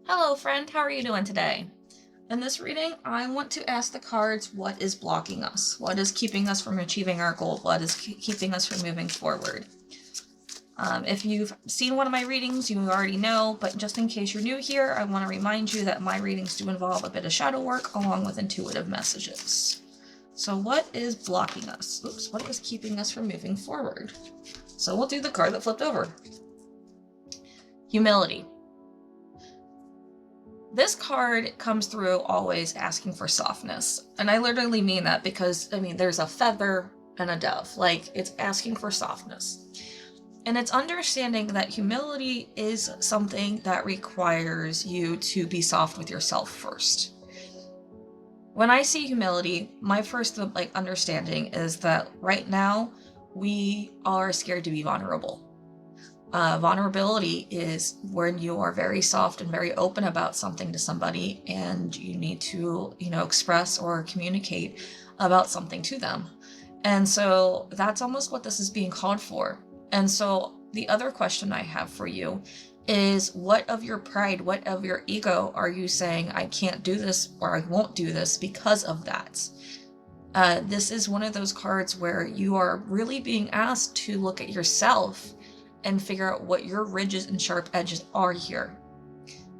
Hello, friend. How are you doing today? In this reading, I want to ask the cards what is blocking us? What is keeping us from achieving our goal? What is keeping us from moving forward? If you've seen one of my readings, you already know, but just in case you're new here, I want to remind you that my readings do involve a bit of shadow work along with intuitive messages. So what is blocking us? Oops, what is keeping us from moving forward? So we'll do the card that flipped over. Humility. This card comes through always asking for softness. And I literally mean that because, there's a feather and a dove. Like, it's asking for softness. And it's understanding that humility is something that requires you to be soft with yourself first. When I see humility, my first understanding is that right now we are scared to be vulnerable. Vulnerability is when you are very soft and very open about something to somebody and you need to, express or communicate about something to them. And so that's almost what this is being called for. And so the other question I have for you is, what of your pride, what of your ego are you saying, I can't do this or I won't do this because of that? This is one of those cards where you are really being asked to look at yourself and figure out what your ridges and sharp edges are here.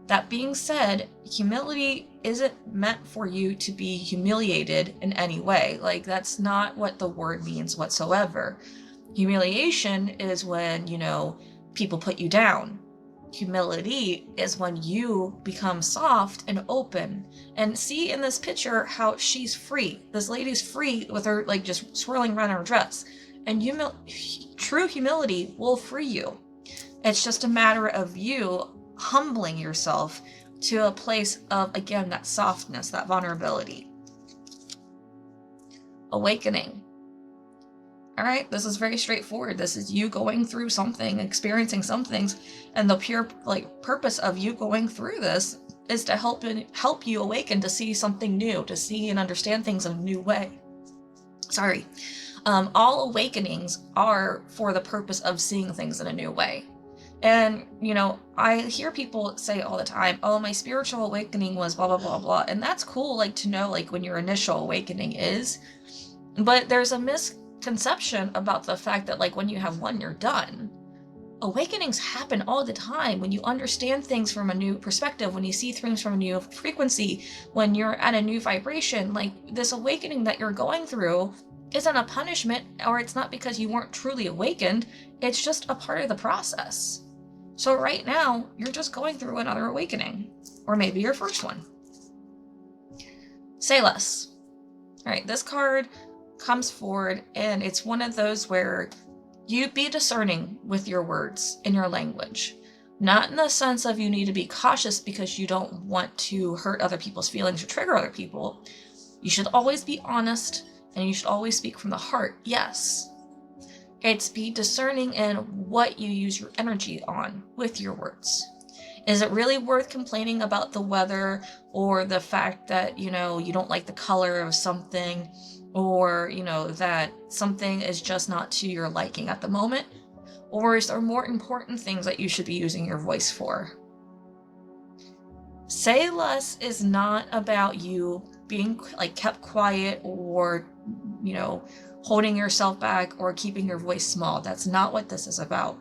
That being said, humility isn't meant for you to be humiliated in any way. Like, that's not what the word means whatsoever. Humiliation is when, people put you down. Humility is when you become soft and open. And see in this picture how she's free. This lady's free with her, just swirling around her dress. And true humility will free you. It's just a matter of you humbling yourself to a place of, again, that softness, that vulnerability. Awakening. All right, this is very straightforward. This is you going through something, experiencing some things, and the pure purpose of you going through this is to help you awaken to see something new, to see and understand things in a new way. Sorry. All awakenings are for the purpose of seeing things in a new way. And, I hear people say all the time, oh, my spiritual awakening was blah, blah, blah, blah. And that's cool, to know, when your initial awakening is. But there's a misconception about the fact that, when you have one, you're done. Awakenings happen all the time when you understand things from a new perspective, when you see things from a new frequency, when you're at a new vibration. This awakening that you're going through isn't a punishment, or it's not because you weren't truly awakened. It's just a part of the process. So right now, you're just going through another awakening, or maybe your first one. Say less. All right, this card comes forward, and it's one of those where you be discerning with your words and your language. Not in the sense of you need to be cautious because you don't want to hurt other people's feelings or trigger other people. You should always be honest, and you should always speak from the heart, yes. It's be discerning in what you use your energy on with your words. Is it really worth complaining about the weather or the fact that, you don't like the color of something, or, that something is just not to your liking at the moment? Or is there more important things that you should be using your voice for? Say less is not about you being kept quiet or, holding yourself back or keeping your voice small. That's not what this is about.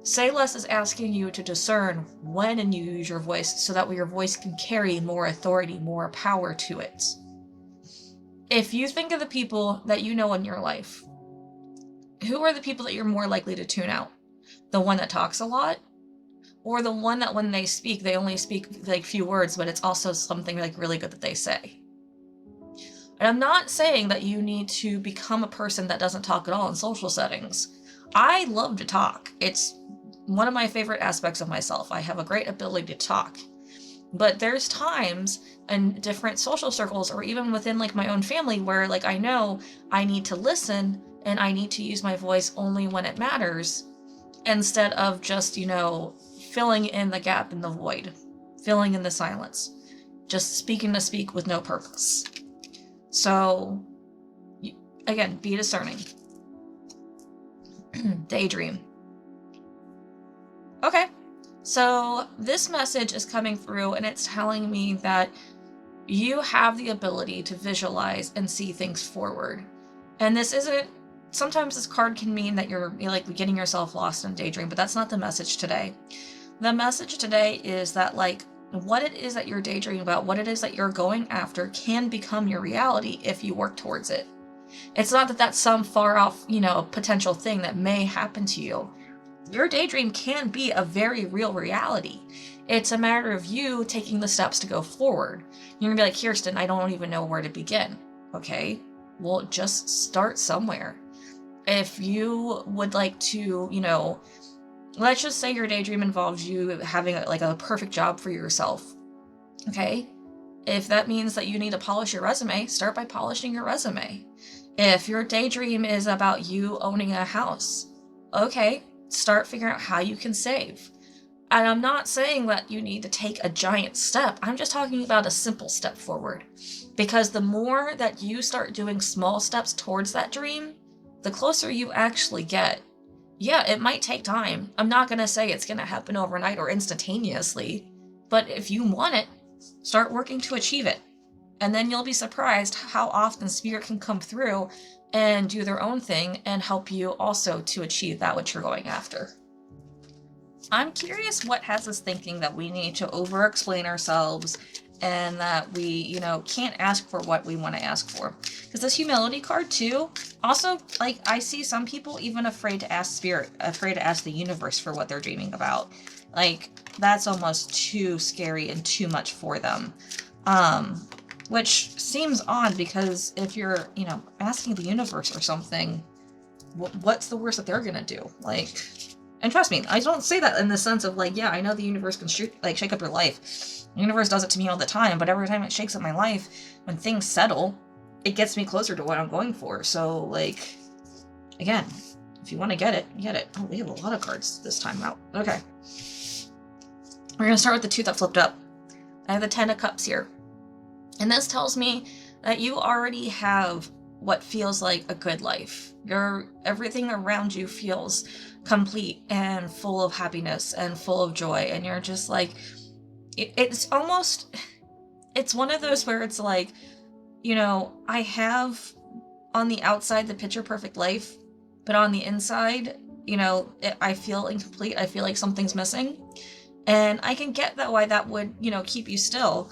Say less is asking you to discern when you use your voice so that your voice can carry more authority, more power to it. If you think of the people that you know in your life, who are the people that you're more likely to tune out? The one that talks a lot? Or the one that when they speak, they only speak few words, but it's also something really good that they say? And I'm not saying that you need to become a person that doesn't talk at all in social settings. I love to talk. It's one of my favorite aspects of myself. I have a great ability to talk. But there's times in different social circles or even within my own family where I know I need to listen and I need to use my voice only when it matters, instead of just, filling in the gap in the void, filling in the silence, just speaking to speak with no purpose. So, again, be discerning. Daydream. Okay, So this message is coming through and it's telling me that you have the ability to visualize and see things forward. And this isn't, sometimes this card can mean that you're like getting yourself lost in a daydream, but that's not the message today. The message today is that like what it is that you're daydreaming about, what it is that you're going after can become your reality if you work towards it. It's not that that's some far off, potential thing that may happen to you. Your daydream can be a very real reality. It's a matter of you taking the steps to go forward. You're gonna be like, Kirsten, I don't even know where to begin. Okay, well, just start somewhere. If you would like to, let's just say your daydream involves you having like a perfect job for yourself. Okay, if that means that you need to polish your resume, start by polishing your resume. If your daydream is about you owning a house, okay, start figuring out how you can save. And I'm not saying that you need to take a giant step. I'm just talking about a simple step forward. Because the more that you start doing small steps towards that dream, the closer you actually get. Yeah, it might take time. I'm not going to say it's going to happen overnight or instantaneously. But if you want it, start working to achieve it. And then you'll be surprised how often Spirit can come through and do their own thing and help you also to achieve that which you're going after. I'm curious what has us thinking that we need to over-explain ourselves and that we, can't ask for what we want to ask for. Because this humility card too, also, like, I see some people even afraid to ask Spirit, afraid to ask the universe for what they're dreaming about. Like, that's almost too scary and too much for them. Which seems odd because if you're, asking the universe for something, what's the worst that they're gonna do? Like, and trust me, I don't say that in the sense of like, yeah, I know the universe can shake up your life. The universe does it to me all the time, but every time it shakes up my life, when things settle, it gets me closer to what I'm going for. So, like, again, if you want to get it, get it. Oh, we have a lot of cards this time out. Okay. We're going to start with the two that flipped up. I have the Ten of Cups here. And this tells me that you already have what feels like a good life. Everything around you feels complete and full of happiness and full of joy. And you're just like, it's one of those where it's like, I have on the outside the picture perfect life, but on the inside, I feel incomplete. I feel like something's missing. And I can get that why that would, keep you still.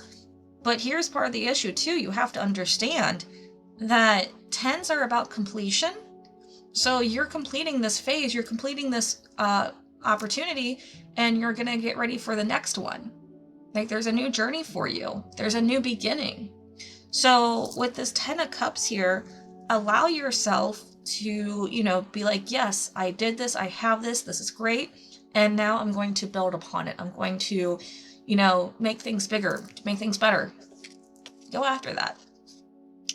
But here's part of the issue too. You have to understand that tens are about completion. So you're completing this phase, you're completing this opportunity, and you're going to get ready for the next one. Like, there's a new journey for you. There's a new beginning. So with this Ten of Cups here, allow yourself to, be like, yes, I did this. I have this. This is great. And now I'm going to build upon it. I'm going to, make things bigger, make things better. Go after that.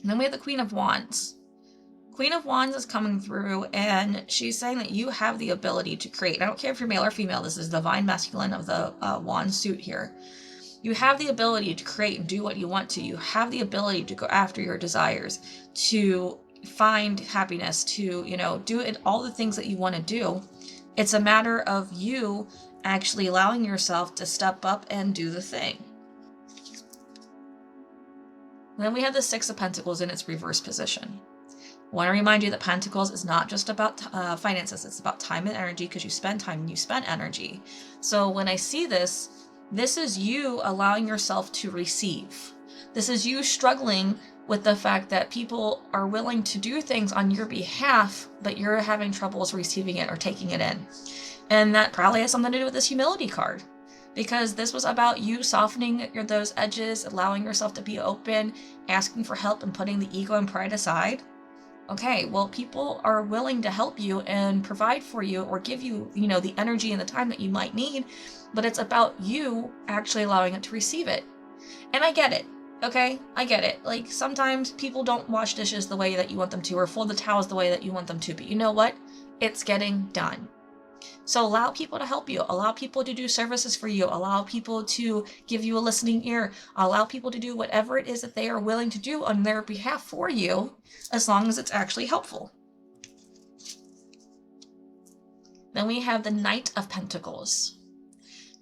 And then we have the Queen of Wands. Queen of Wands is coming through, and she's saying that you have the ability to create. I don't care if you're male or female. This is divine masculine of the wand suit here. You have the ability to create and do what you want to. You have the ability to go after your desires, to find happiness, to, do it, all the things that you want to do. It's a matter of you actually allowing yourself to step up and do the thing. And then we have the Six of Pentacles in its reverse position. I want to remind you that Pentacles is not just about finances. It's about time and energy, because you spend time and you spend energy. So when I see this is you allowing yourself to receive. This is you struggling with the fact that people are willing to do things on your behalf, but you're having troubles receiving it or taking it in. And that probably has something to do with this humility card, because this was about you softening those edges, allowing yourself to be open, asking for help, and putting the ego and pride aside. Okay, well, people are willing to help you and provide for you or give you, the energy and the time that you might need, but it's about you actually allowing it to receive it. And I get it, okay? I get it. Like, sometimes people don't wash dishes the way that you want them to or fold the towels the way that you want them to, but you know what? It's getting done. So allow people to help you, allow people to do services for you, allow people to give you a listening ear, allow people to do whatever it is that they are willing to do on their behalf for you, as long as it's actually helpful. Then we have the Knight of Pentacles.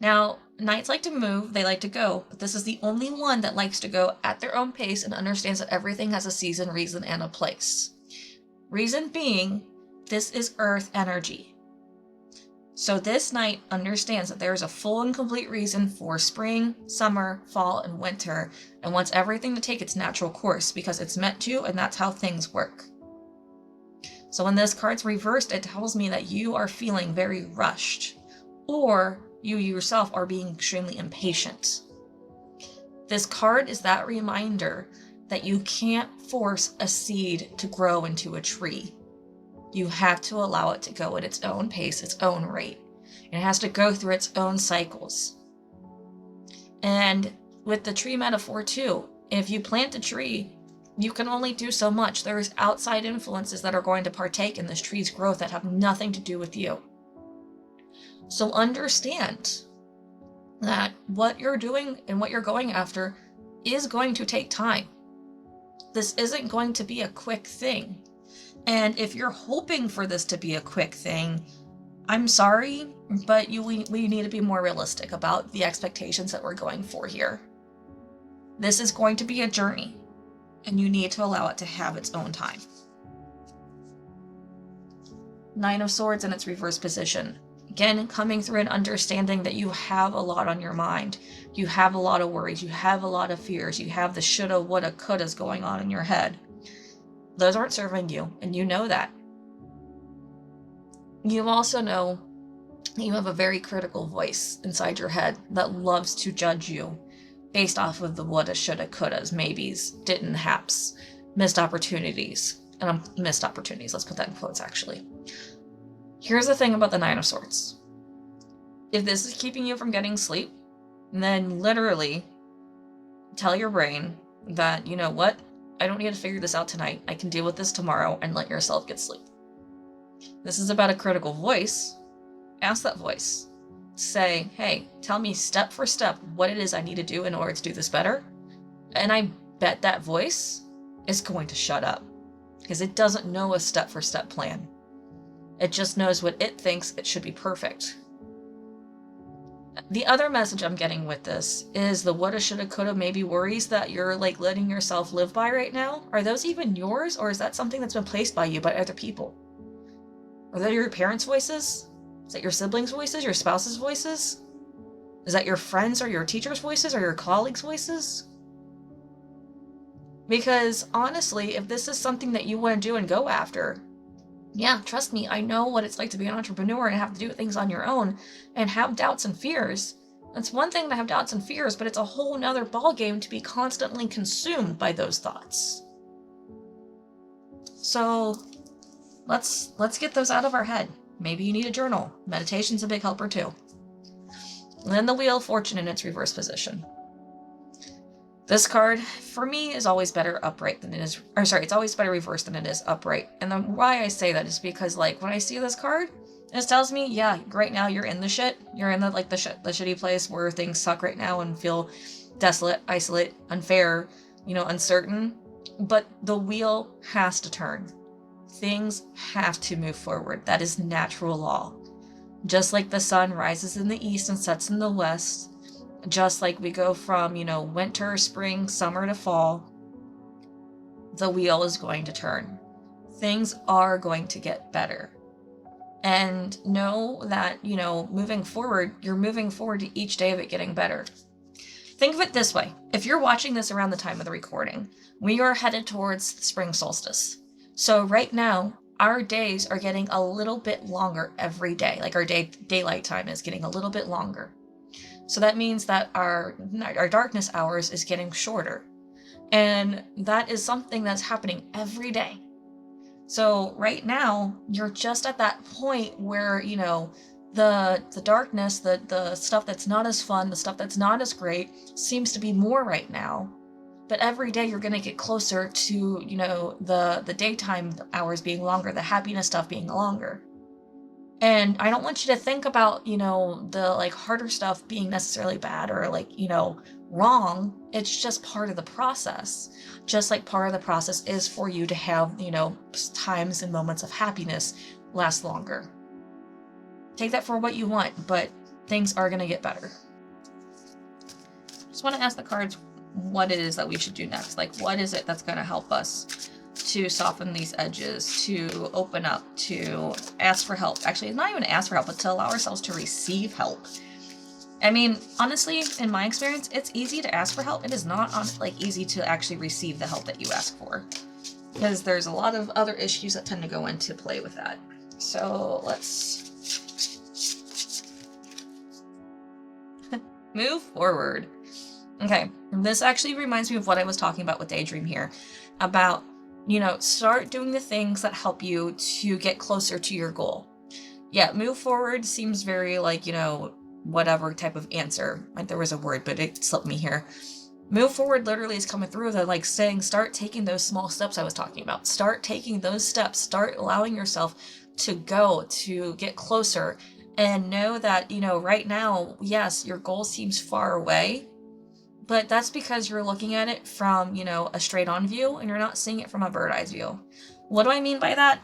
Now, Knights like to move, they like to go, but this is the only one that likes to go at their own pace and understands that everything has a season, reason, and a place. Reason being, this is Earth energy. So this Knight understands that there is a full and complete reason for spring, summer, fall, and winter, and wants everything to take its natural course because it's meant to, and that's how things work. So when this card's reversed, it tells me that you are feeling very rushed, or you yourself are being extremely impatient. This card is that reminder that you can't force a seed to grow into a tree. You have to allow it to go at its own pace, its own rate. It has to go through its own cycles. And with the tree metaphor too, if you plant a tree, you can only do so much. There's outside influences that are going to partake in this tree's growth that have nothing to do with you. So understand that what you're doing and what you're going after is going to take time. This isn't going to be a quick thing. And if you're hoping for this to be a quick thing, I'm sorry, but we need to be more realistic about the expectations that we're going for here. This is going to be a journey, and you need to allow it to have its own time. Nine of Swords in its reverse position. Again, coming through and understanding that you have a lot on your mind. You have a lot of worries. You have a lot of fears. You have the shoulda, woulda, couldas going on in your head. Those aren't serving you, and you know that. You also know you have a very critical voice inside your head that loves to judge you based off of the woulda, shoulda, couldas, maybes, didn't, haps, missed opportunities. And missed opportunities, let's put that in quotes actually. Here's the thing about the Nine of Swords. If this is keeping you from getting sleep, then literally tell your brain that, you know what? I don't need to figure this out tonight. I can deal with this tomorrow, and let yourself get sleep. This is about a critical voice. Ask that voice. Say, hey, tell me step for step what it is I need to do in order to do this better. And I bet that voice is going to shut up because it doesn't know a step for step plan. It just knows what it thinks it should be perfect. The other message I'm getting with this is the woulda, shoulda, coulda, maybe worries that you're like letting yourself live by right now. Are those even yours, or is that something that's been placed by you by other people? Are that your parents' voices? Is that your siblings' voices, your spouse's voices? Is that your friends or your teacher's voices or your colleagues' voices? Because honestly, if this is something that you want to do and go after, yeah, trust me, I know what it's like to be an entrepreneur and have to do things on your own and have doubts and fears. It's one thing to have doubts and fears, but it's a whole nother ballgame to be constantly consumed by those thoughts. So let's get those out of our head. Maybe you need a journal. Meditation's a big helper too. And then the Wheel of Fortune in its reverse position. This card, for me, is always better upright than it is, it's always better reversed than it is upright. And the why I say that is because, like, when I see this card, it tells me, yeah, right now you're in the shit. You're in the shitty place where things suck right now and feel desolate, isolate, unfair, uncertain. But the wheel has to turn. Things have to move forward. That is natural law. Just like the sun rises in the east and sets in the west, just like we go from, winter, spring, summer to fall, the wheel is going to turn. Things are going to get better. And know that, moving forward, you're moving forward to each day of it getting better. Think of it this way. If you're watching this around the time of the recording, we are headed towards the spring solstice. So right now, our days are getting a little bit longer every day. Like our daylight time is getting a little bit longer. So that means that our darkness hours is getting shorter. And that is something that's happening every day. So right now, you're just at that point where, the darkness, the stuff that's not as fun, the stuff that's not as great seems to be more right now. But every day you're going to get closer to, the daytime hours being longer, the happiness stuff being longer. And I don't want you to think about, the harder stuff being necessarily bad or wrong. It's just part of the process. Just like part of the process is for you to have, times and moments of happiness last longer. Take that for what you want, but things are going to get better. Just want to ask the cards what it is that we should do next. Like, what is it that's going to help us to soften these edges, to open up, to ask for help? Actually, it's not even to ask for help, but to allow ourselves to receive help. I mean, honestly, in my experience, it's easy to ask for help. It is not easy to actually receive the help that you ask for, because there's a lot of other issues that tend to go into play with that. So let's move forward. Okay, this actually reminds me of what I was talking about with Daydream here, about, you know, start doing the things that help you to get closer to your goal. Yeah, move forward seems very like, you know, whatever type of answer. Like, there was a word, but it slipped me here. Move forward literally is coming through that, like, saying start taking those small steps I was talking about. Start taking those steps. Start allowing yourself to go, to get closer, and know that, you know, right now, yes, your goal seems far away, but that's because you're looking at it from, you know, a straight on view, and you're not seeing it from a bird eye's view. What do I mean by that?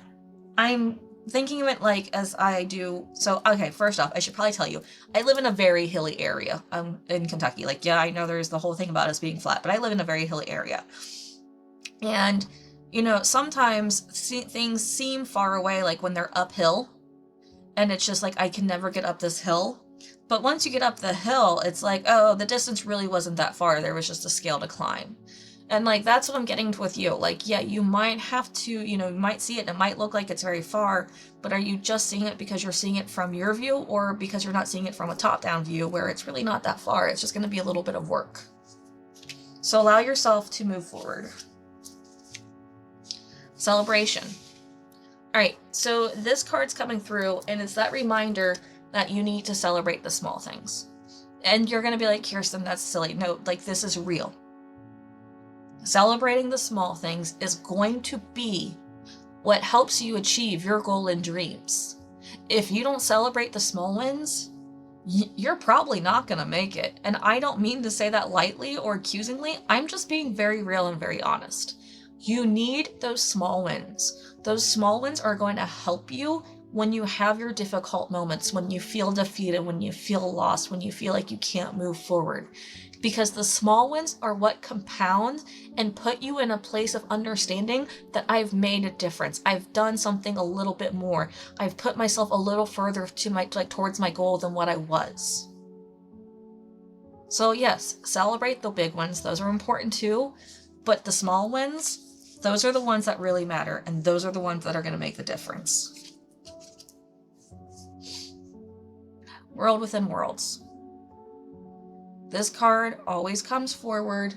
I'm thinking of it like as I do. So, okay, first off, I should probably tell you, I live in a very hilly area. I'm in Kentucky. Like, yeah, I know there's the whole thing about us being flat, but I live in a very hilly area. And, you know, sometimes things seem far away, like when they're uphill, and it's just like, I can never get up this hill. But once you get up the hill, it's like, oh, the distance really wasn't that far. There was just a scale to climb. And like, that's what I'm getting with you. Like, yeah, you might have to, you know, you might see it and it might look like it's very far, but are you just seeing it because you're seeing it from your view, or because you're not seeing it from a top-down view where it's really not that far? It's just going to be a little bit of work. So allow yourself to move forward. Celebration. All right, so this card's coming through, and it's that reminder that you need to celebrate the small things. And you're going to be like, Kirsten, that's silly. No, like, this is real. Celebrating the small things is going to be what helps you achieve your goal and dreams. If you don't celebrate the small wins, you're probably not going to make it. And I don't mean to say that lightly or accusingly. I'm just being very real and very honest. You need those small wins. Those small wins are going to help you when you have your difficult moments, when you feel defeated, when you feel lost, when you feel like you can't move forward. Because the small wins are what compound and put you in a place of understanding that I've made a difference. I've done something a little bit more. I've put myself a little further to towards my goal than what I was. So yes, celebrate the big wins. Those are important too. But the small wins, those are the ones that really matter. And those are the ones that are going to make the difference. World within worlds. This card always comes forward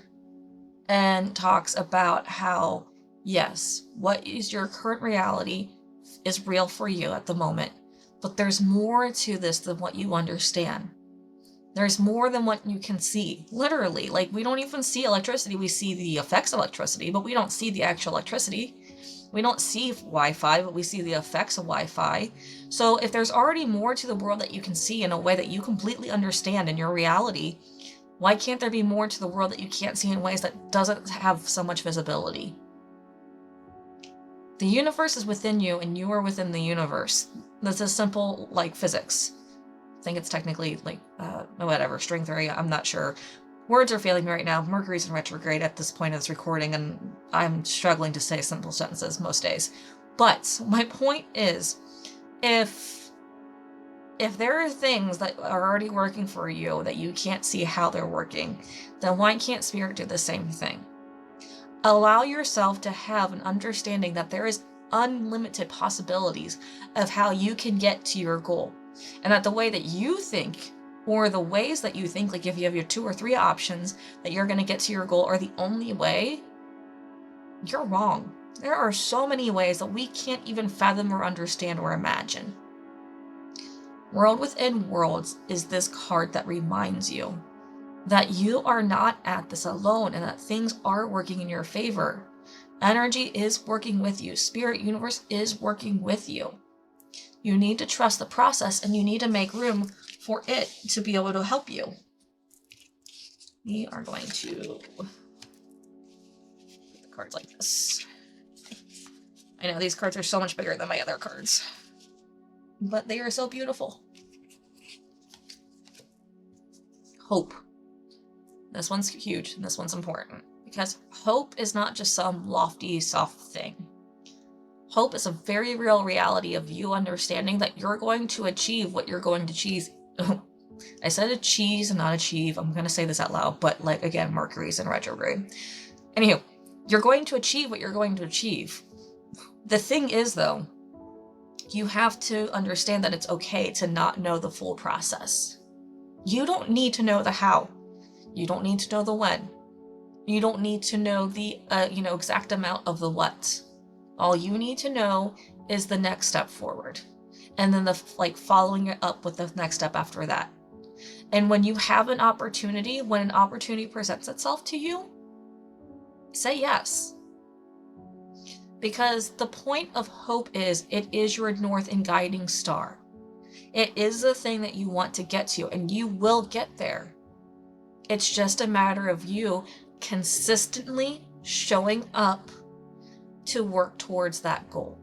and talks about how, yes, what is your current reality is real for you at the moment, but there's more to this than what you understand. There's more than what you can see. Literally, like, we don't even see electricity. We see the effects of electricity, but we don't see the actual electricity. We don't see Wi-Fi, but we see the effects of Wi-Fi. So if there's already more to the world that you can see in a way that you completely understand in your reality, why can't there be more to the world that you can't see in ways that doesn't have so much visibility? The universe is within you, and you are within the universe. That's as simple like physics. I think it's technically like, whatever, string theory, I'm not sure. Words are failing me right now. Mercury's in retrograde at this point of this recording, and I'm struggling to say simple sentences most days. But my point is, if there are things that are already working for you that you can't see how they're working, then why can't Spirit do the same thing? Allow yourself to have an understanding that there is unlimited possibilities of how you can get to your goal. And that the way that you think, or the ways that you think, like if you have your 2 or 3 options that you're going to get to your goal are the only way, you're wrong. There are so many ways that we can't even fathom or understand or imagine. World within worlds is this card that reminds you that you are not at this alone, and that things are working in your favor. Energy is working with you. Spirit universe is working with you. You need to trust the process, and you need to make room for it to be able to help you. We are going to put the cards like this. I know these cards are so much bigger than my other cards, but they are so beautiful. Hope. This one's huge, and this one's important, because hope is not just some lofty, soft thing. Hope is a very real reality of you understanding that you're going to achieve what you're going to achieve. I said achieve and not achieve. I'm going to say this out loud, but like, again, Mercury's in retrograde. Anywho, you're going to achieve what you're going to achieve. The thing is, though, you have to understand that it's okay to not know the full process. You don't need to know the how. You don't need to know the when. You don't need to know the, exact amount of the what. All you need to know is the next step forward. And then following it up with the next step after that. And when you have an opportunity, when an opportunity presents itself to you, say yes. Because the point of hope is, it is your north and guiding star. It is the thing that you want to get to, and you will get there. It's just a matter of you consistently showing up to work towards that goal.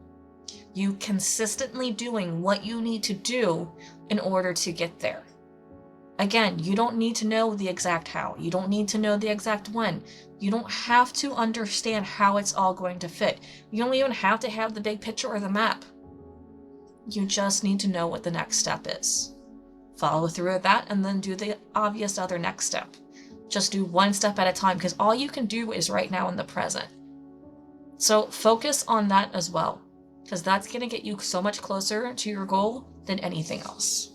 You consistently doing what you need to do in order to get there. Again, you don't need to know the exact how. You don't need to know the exact when. You don't have to understand how it's all going to fit. You don't even have to have the big picture or the map. You just need to know what the next step is. Follow through with that, and then do the obvious other next step. Just do one step at a time, because all you can do is right now in the present. So focus on that as well, because that's going to get you so much closer to your goal than anything else.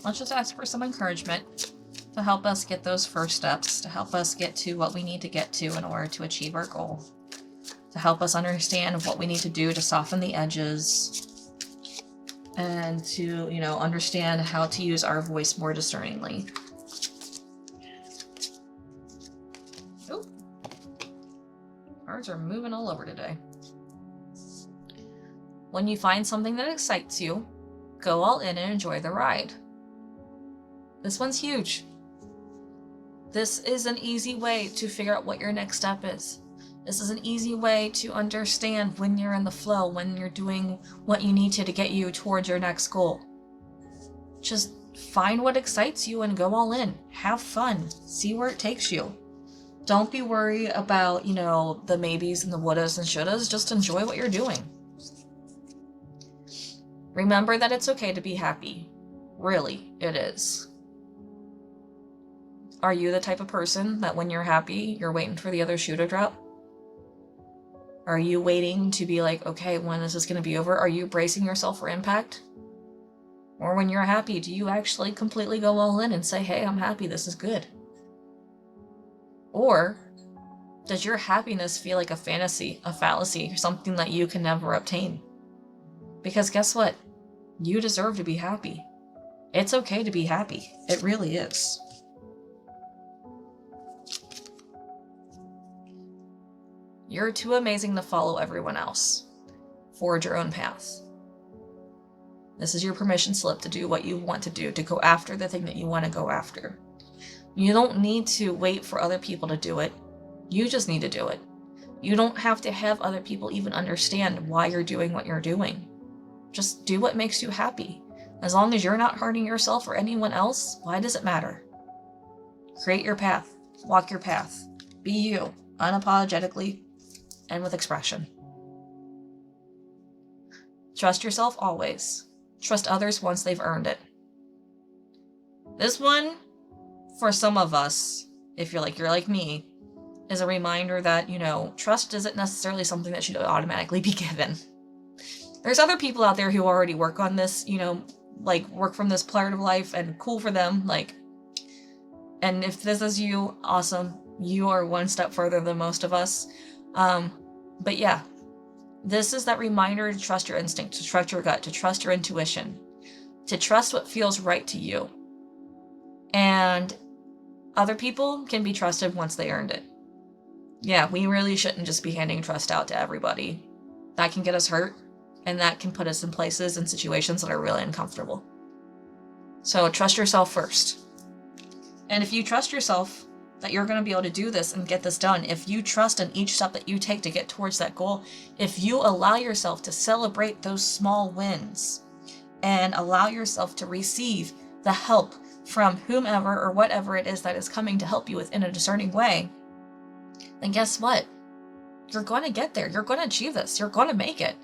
Let's just ask for some encouragement to help us get those first steps, to help us get to what we need to get to in order to achieve our goal, to help us understand what we need to do to soften the edges, and to, understand how to use our voice more discerningly. Oh, cards are moving all over today. When you find something that excites you, go all in and enjoy the ride. This one's huge. This is an easy way to figure out what your next step is. This is an easy way to understand when you're in the flow, when you're doing what you need to get you towards your next goal. Just find what excites you and go all in. Have fun. See where it takes you. Don't be worried about, the maybes and the wouldas and shouldas. Just enjoy what you're doing. Remember that it's okay to be happy. Really, it is. Are you the type of person that when you're happy, you're waiting for the other shoe to drop? Are you waiting to be like, okay, when is this going to be over? Are you bracing yourself for impact? Or when you're happy, do you actually completely go all in and say, hey, I'm happy, this is good? Or does your happiness feel like a fantasy, a fallacy, something that you can never obtain? Because guess what? You deserve to be happy. It's okay to be happy. It really is. You're too amazing to follow everyone else. Forge your own path. This is your permission slip to do what you want to do, to go after the thing that you want to go after. You don't need to wait for other people to do it. You just need to do it. You don't have to have other people even understand why you're doing what you're doing. Just do what makes you happy. As long as you're not hurting yourself or anyone else, why does it matter? Create your path. Walk your path. Be you, unapologetically, and with expression. Trust yourself always. Trust others once they've earned it. This one, for some of us, if you're like me, is a reminder that, trust isn't necessarily something that should automatically be given. There's other people out there who already work on this, work from this part of life, and cool for them, and if this is you, awesome. You are one step further than most of us. But yeah, this is that reminder to trust your instinct, to trust your gut, to trust your intuition, to trust what feels right to you. And other people can be trusted once they earned it. Yeah, we really shouldn't just be handing trust out to everybody. That can get us hurt, and that can put us in places and situations that are really uncomfortable. So trust yourself first. And if you trust yourself that you're going to be able to do this and get this done, if you trust in each step that you take to get towards that goal, if you allow yourself to celebrate those small wins, and allow yourself to receive the help from whomever or whatever it is that is coming to help you within a discerning way, then guess what? You're going to get there. You're going to achieve this. You're going to make it.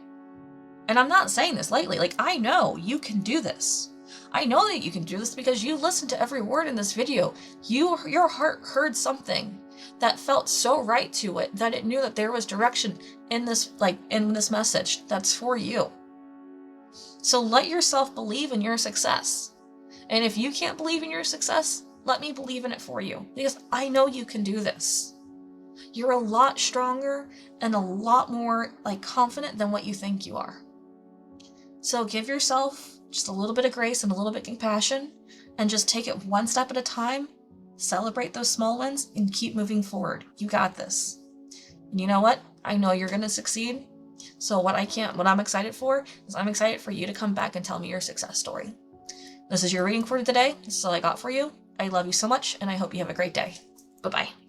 And I'm not saying this lightly. Like, I know you can do this. I know that you can do this because you listened to every word in this video. Your heart heard something that felt so right to it that it knew that there was direction in this message that's for you. So let yourself believe in your success. And if you can't believe in your success, let me believe in it for you, because I know you can do this. You're a lot stronger and a lot more confident than what you think you are. So give yourself just a little bit of grace and a little bit of compassion, and just take it one step at a time. Celebrate those small wins and keep moving forward. You got this. And you know what? I know you're going to succeed. So what I'm excited for is I'm excited for you to come back and tell me your success story. This is your reading for today. This is all I got for you. I love you so much, and I hope you have a great day. Bye-bye.